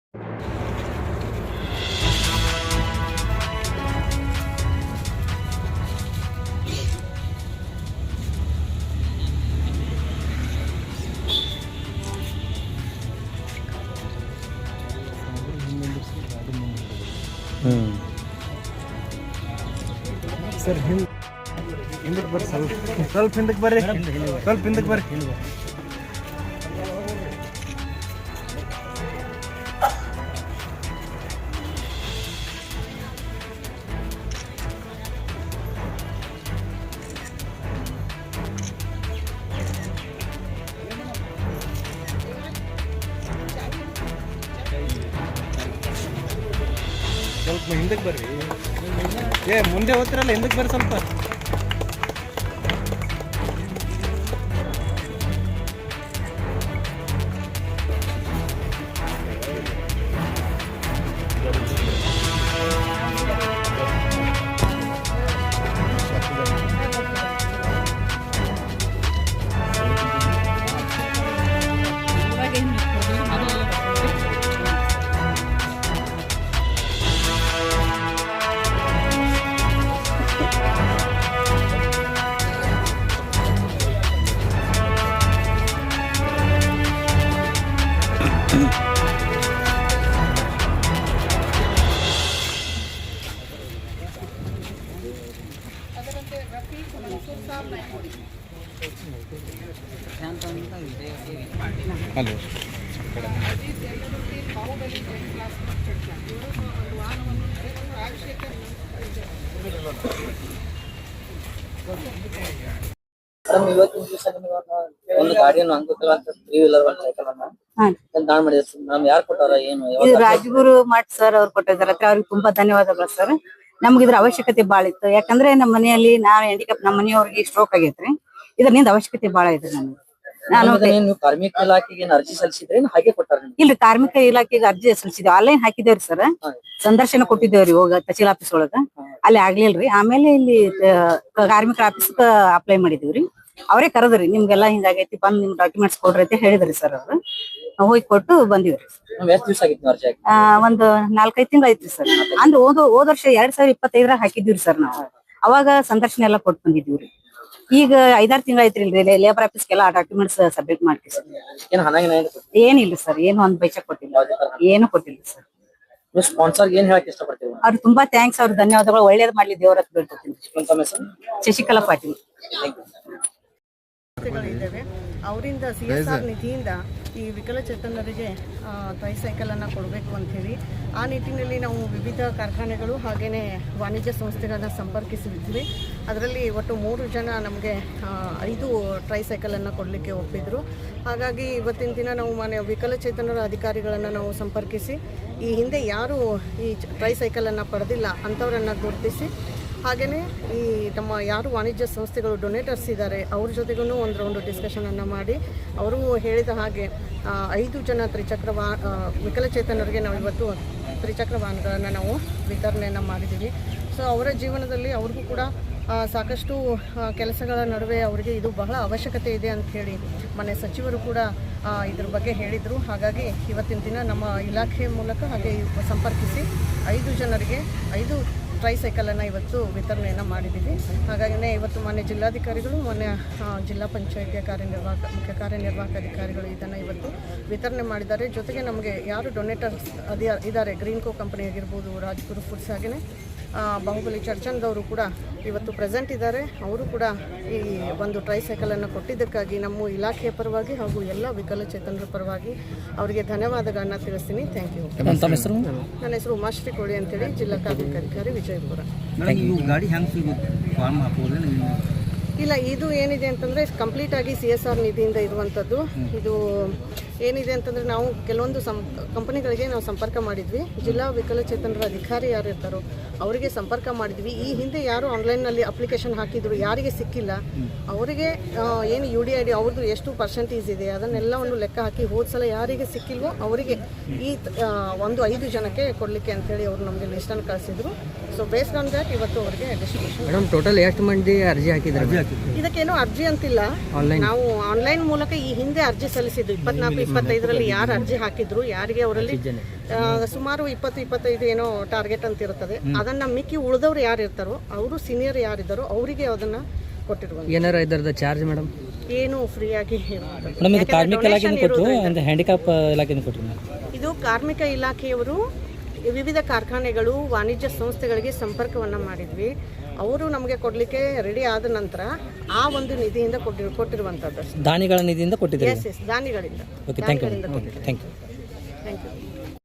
Sir ಹಿಂದಕ್ಕೆ ಬರ್ರಿ, ಸ್ವಲ್ಪ ಹಿಂದಕ್ಕೆ ಬರ್ರಿ, ಸ್ವಲ್ಪ ಹಿಂದಕ್ಕೆ ಬರ್ರಿ. ಸ್ವಲ್ಪ ಹಿಂದಕ್ಕೆ ಬರ್ರಿ. ಮುಂದೆ ಹೋಗ್ತಿರಲ್ಲ, ಹಿಂದಕ್ಕೆ ಬರ್ರಿ ಸ್ವಲ್ಪ. ಹಲೋ, ಮೇಡಮ್, ಇವತ್ತಿನ ದಿವಸ ಒಂದು ಗಾಡಿಯನ್ನು ಅಂಗವಿಕಲ ಅಂತ 3 ವೀಲರ್ ಒಂದು ಸೈಕಲ್ ಅನ್ನ ದಾನ ಮಾಡಿದ್ರು ಮೇಡಮ್. ಯಾರು ಕೊಟ್ಟಾರ, ಏನು? ಇದು ರಾಜಗುರು ಮಠ್ ಸರ್ ಅವ್ರು ಕೊಟ್ಟಿದ್ದಾರೆ. ಅವ್ರಿಗೆ ತುಂಬಾ ಧನ್ಯವಾದಗಳು ಸರ್. ನಮ್ಗೆ ಇದ್ರ ಅವಶ್ಯಕತೆ ಬಾಳ ಇತ್ತು. ಯಾಕಂದ್ರೆ ನಮ್ಮ ಮನೆಯಲ್ಲಿ ನಾವು ಹ್ಯಾಂಡಿಕ್ಯಾಪ್, ನಮ್ಮ ಮನೆಯವ್ರಿಗೆ ಸ್ಟ್ರೋಕ್ ಆಗೈತ್ರಿ. ಇದರಿಂದ ಅವಶ್ಯಕತೆ ಬಾಳ ಇದೆ ನಮ್ಗೆ. ನೀವು ಕಾರ್ಮಿಕ ಇಲಾಖೆಗೆ ಅರ್ಜಿ ಸಲ್ಲಿಸಿದ್ರೆ ಹಾಗೆ ಕೊಟ್ಟಾರ? ಇಲ್ಲಿ ಕಾರ್ಮಿಕ ಇಲಾಖೆಗೆ ಅರ್ಜಿ ಸಲ್ಲಿಸಿದ್ವಿ, ಆನ್ಲೈನ್ ಹಾಕಿದೇವ್ರಿ ಸರ್. ಸಂದರ್ಶನ ಕೊಟ್ಟಿದ್ದೇವ್ರಿ ಹೋಗ ತಹಸೀಲ್ ಆಫೀಸ್ ಒಳಗ, ಅಲ್ಲಿ ಆಗ್ಲಿಲ್ರಿ. ಆಮೇಲೆ ಇಲ್ಲಿ ಕಾರ್ಮಿಕ ಆಫೀಸ್ ಅಪ್ಲೈ ಮಾಡಿದೀವ್ರಿ. ಅವರೇ ಕರೆದ್ರಿ, ನಿಮ್ಗೆಲ್ಲಾ ಹಿಂಗಾಗೈತಿ, ಬಂದ್ ನಿಮ್ ಡಾಕ್ಯುಮೆಂಟ್ಸ್ ಕೊಡ್ರಿ ಅಂತ ಹೇಳಿದ್ರಿ ಸರ್. ಅವ್ರು ಹೋಗಿ ಕೊಟ್ಟು ಬಂದಿವ್ರಿ. ಒಂದು 4-5 ತಿಂಗಳು ಐತ್ರಿ ಸರ್. ಅಂದ್ರೆ ಹೋದ ವರ್ಷ 2025 ಹಾಕಿದ್ವಿ ಸರ್ ನಾವು. ಅವಾಗ ಸಂದರ್ಶನ ಎಲ್ಲಾ ಕೊಟ್ಟು ಬಂದಿದ್ವಿ. ಈಗ 5-6 ತಿಂಗಳು ಐತ್ರಿ ಲೇಬರ್ ಆಫೀಸ್ಗೆಲ್ಲ ಡಾಕ್ಯುಮೆಂಟ್ಸ್ ಸಬ್ಮಿಟ್ ಮಾಡ್ತೀವಿ ಸರ್. ಏನಿಲ್ಲ ಸರ್, ಏನು ಒಂದ್ ಪೈಸೆ ಕೊಟ್ಟಿಲ್ಲ, ಏನು ಕೊಟ್ಟಿಲ್ಲ ಸರ್. ಸ್ಪಾನ್ಸರ್ ಏನ್ ಹೇಳಕ್ ಇಷ್ಟಪಡ್ತೀವಿ? ಅವ್ರು ತುಂಬಾ ಥ್ಯಾಂಕ್ಸ್, ಅವ್ರ ಧನ್ಯವಾದಗಳು. ಒಳ್ಳೇದ್ ಮಾಡ್ಲಿ, ದೇವರ ಹತ್ರ ಬೇಡ್ಕೊತೀನಿ. ಶಶಿಕಲಾ ಪಾಟೀಲ್. ಇದ್ದೇವೆ ಅವರಿಂದ CSR ನಿಧಿಯಿಂದ ಈ ವಿಕಲಚೇತನರಿಗೆ ಟ್ರೈಸೈಕಲ್ ಅನ್ನು ಕೊಡಬೇಕು ಅಂತ ಹೇಳಿ ಆ ನಿಟ್ಟಿನಲ್ಲಿ ನಾವು ವಿವಿಧ ಕಾರ್ಖಾನೆಗಳು ಹಾಗೇನೆ ವಾಣಿಜ್ಯ ಸಂಸ್ಥೆಗಳನ್ನ ಸಂಪರ್ಕಿಸಿದ್ವಿ. ಅದರಲ್ಲಿ ಒಟ್ಟು 3 ಜನ ನಮಗೆ 5 ಟ್ರೈಸೈಕಲ್ ಅನ್ನು ಕೊಡಲಿಕ್ಕೆ ಒಪ್ಪಿದ್ರು. ಹಾಗಾಗಿ ಇವತ್ತಿನ ದಿನ ನಾವು ವಿಕಲಚೇತನರ ಅಧಿಕಾರಿಗಳನ್ನು ನಾವು ಸಂಪರ್ಕಿಸಿ ಈ ಹಿಂದೆ ಯಾರು ಈ ಟ್ರೈಸೈಕಲ್ ಅನ್ನು ಪಡೆದಿಲ್ಲ ಅಂಥವರನ್ನು ಗುರುತಿಸಿ, ಹಾಗೆಯೇ ಈ ನಮ್ಮ ಯಾರು ವಾಣಿಜ್ಯ ಸಂಸ್ಥೆಗಳು ಡೊನೇಟರ್ಸ್ ಇದ್ದಾರೆ ಅವ್ರ ಜೊತೆಗೂ ಒಂದು ರೌಂಡು ಡಿಸ್ಕಷನನ್ನು ಮಾಡಿ ಅವರು ಹೇಳಿದ ಹಾಗೆ 5 ಜನ ವಿಕಲಚೇತನರಿಗೆ ನಾವು ಇವತ್ತು ತ್ರಿಚಕ್ರ ವಾಹನಗಳನ್ನು ನಾವು ವಿತರಣೆಯನ್ನು ಮಾಡಿದ್ದೀವಿ. ಸೊ ಅವರ ಜೀವನದಲ್ಲಿ ಅವ್ರಿಗೂ ಕೂಡ ಸಾಕಷ್ಟು ಕೆಲಸಗಳ ನಡುವೆ ಅವರಿಗೆ ಇದು ಬಹಳ ಅವಶ್ಯಕತೆ ಇದೆ ಅಂತ ಹೇಳಿ ಮನೆ ಸಚಿವರು ಕೂಡ ಇದ್ರ ಬಗ್ಗೆ ಹೇಳಿದರು. ಹಾಗಾಗಿ ಇವತ್ತಿನ ದಿನ ನಮ್ಮ ಇಲಾಖೆ ಮೂಲಕ ಹಾಗೆ ಸಂಪರ್ಕಿಸಿ 5 ಜನರಿಗೆ 5 ಟ್ರೈಸೈಕಲನ್ನು ಇವತ್ತು ವಿತರಣೆಯನ್ನು ಮಾಡಿದ್ದೀವಿ. ಹಾಗಾಗಿನೇ ಇವತ್ತು ಮಾನ್ಯ ಜಿಲ್ಲಾಧಿಕಾರಿಗಳು, ಮಾನ್ಯ ಜಿಲ್ಲಾ ಪಂಚಾಯತಿಯ ಮುಖ್ಯ ಕಾರ್ಯನಿರ್ವಾಹಕ ಅಧಿಕಾರಿಗಳು ಇದನ್ನು ಇವತ್ತು ವಿತರಣೆ ಮಾಡಿದ್ದಾರೆ. ಜೊತೆಗೆ ನಮಗೆ ಯಾರು ಡೊನೇಟರ್ಸ್ ಇದ್ದಾರೆ, ಗ್ರೀನ್ಕೋ ಕಂಪನಿ ಆಗಿರ್ಬೋದು, ರಾಜ್ಗುರು ಫುಡ್ಸ್, ಹಾಗೆಯೇ ಬಾಹುಬಲಿ ಚರ್ಚನ್ದವರು ಕೂಡ ಇವತ್ತು ಪ್ರೆಸೆಂಟ್ ಇದ್ದಾರೆ. ಅವರು ಕೂಡ ಈ ಒಂದು ಟ್ರೈಸೈಕಲನ್ನು ಕೊಟ್ಟಿದ್ದಕ್ಕಾಗಿ ನಮ್ಮ ಇಲಾಖೆಯ ಪರವಾಗಿ ಹಾಗೂ ಎಲ್ಲ ವಿಕಲಚೇತನರ ಪರವಾಗಿ ಅವರಿಗೆ ಧನ್ಯವಾದಗಳನ್ನು ತಿಳಿಸ್ತೀನಿ. Thank you. ನನ್ನ ಹೆಸರು ಉಮಾಶ್ರೀ ಕೋಳಿ ಅಂತೇಳಿ, ಜಿಲ್ಲಾ ಕಾರ್ಮಿಕ ಅಧಿಕಾರಿ, ವಿಜಯಪುರ. ಇಲ್ಲ, ಇದು ಏನಿದೆ ಅಂತಂದರೆ ಕಂಪ್ಲೀಟಾಗಿ CSR ನಿಧಿಯಿಂದ ಇರುವಂಥದ್ದು. ಇದು ಏನಿದೆ ಅಂತಂದರೆ ನಾವು ಕೆಲವೊಂದು ಕಂಪನಿಗಳಿಗೆ ನಾವು ಸಂಪರ್ಕ ಮಾಡಿದ್ವಿ. ಜಿಲ್ಲಾ ವಿಕಲಚೇತನರ ಅಧಿಕಾರಿ ಯಾರು ಇರ್ತಾರೋ ಅವರಿಗೆ ಸಂಪರ್ಕ ಮಾಡಿದ್ವಿ. ಈ ಹಿಂದೆ ಯಾರು ಆನ್ಲೈನ್ನಲ್ಲಿ ಅಪ್ಲಿಕೇಶನ್ ಹಾಕಿದ್ರು ಯಾರಿಗೆ ಸಿಕ್ಕಿಲ್ಲ ಅವರಿಗೆ ಏನು UDID ಅವ್ರದ್ದು ಎಷ್ಟು ಪರ್ಸೆಂಟೇಜ್ ಇದೆ ಅದನ್ನೆಲ್ಲವನ್ನು ಲೆಕ್ಕ ಹಾಕಿ ಹೋದ ಸಲ ಯಾರಿಗೆ ಸಿಕ್ಕಿಲ್ವೋ ಅವರಿಗೆ ಈ ಒಂದು 5 ಜನಕ್ಕೆ ಕೊಡಲಿಕ್ಕೆ ಅಂತೇಳಿ ಅವರು ನಮಗೆ ಲಿಸ್ಟನ್ನು ಕಳಿಸಿದ್ರು. ಸೊ ಬೇಸ್ಡ್ ಆನ್ ದ್ಯಾಟ್ ಇವತ್ತು ಅವರಿಗೆ ಡಿಸ್ಟ್ರಿಬ್ಯೂಷನ್. ಮೇಡಮ್, ಟೋಟಲ್ ಎಷ್ಟು ಮಂದಿ ಅರ್ಜಿ ಹಾಕಿದ್ರು? ಇದಕ್ಕೇನು ಅರ್ಜಿ ಅಂತಿಲ್ಲ, ನಾವು ಆನ್ಲೈನ್ ಮೂಲಕ ಈ ಹಿಂದೆ ಅರ್ಜಿ ಸಲ್ಲಿಸಿದ್ದು 24 25ರಲ್ಲಿ ಯಾರು ಅರ್ಜಿ ಹಾಕಿದ್ರು ಯಾರಿಗೆ ಅವರಲ್ಲಿ ಸುಮಾರು 20-25 ಏನೋ ಟಾರ್ಗೆಟ್ ಅಂತ ಇರುತ್ತದೆ. ಅದನ್ನ ಮಿಕ್ಕಿ ಉಳಿದವ್ರು ಯಾರು ಇರ್ತಾರೋ ಅವರು ಸೀನಿಯರ್ ಯಾರಿದ್ದಾರೋ ಅವರಿಗೆ ಅದನ್ನ ಕೊಟ್ಟಿರುವಂತ. ಏನಾರ ಇದರದ ಚಾರ್ಜ್ ಮೇಡಮ್? ಏನು ಫ್ರೀ ಆಗಿ ಕಾರ್ಮಿಕ ಇಲಾಖೆಯಿಂದ ಕೊಟ್ಟರು ಅಂದ್ರೆ ಹ್ಯಾಂಡಿಕ್ಯಾಪ್ ಇಲಾಖೆಯಿಂದ ಕೊಟ್ಟರು. ಇದು ಕಾರ್ಮಿಕ ಇಲಾಖೆಯವರು ವಿವಿಧ ಕಾರ್ಖಾನೆಗಳು ವಾಣಿಜ್ಯ ಸಂಸ್ಥೆಗಳಿಗೆ ಸಂಪರ್ಕವನ್ನ ಮಾಡಿದ್ವಿ. ಅವರು ನಮಗೆ ಕೊಡ್ಲಿಕ್ಕೆ ರೆಡಿ ಆದ ನಂತರ ಆ ಒಂದು ನಿಧಿಯಿಂದ ಕೊಟ್ಟಿರುವಂತದ್ದು. ದಾನಿಗಳ ನಿಧಿಯಿಂದ ಕೊಟ್ಟಿದ್ದಾರೆ. ದಾನಿಗಳಿಂದ. Thank you.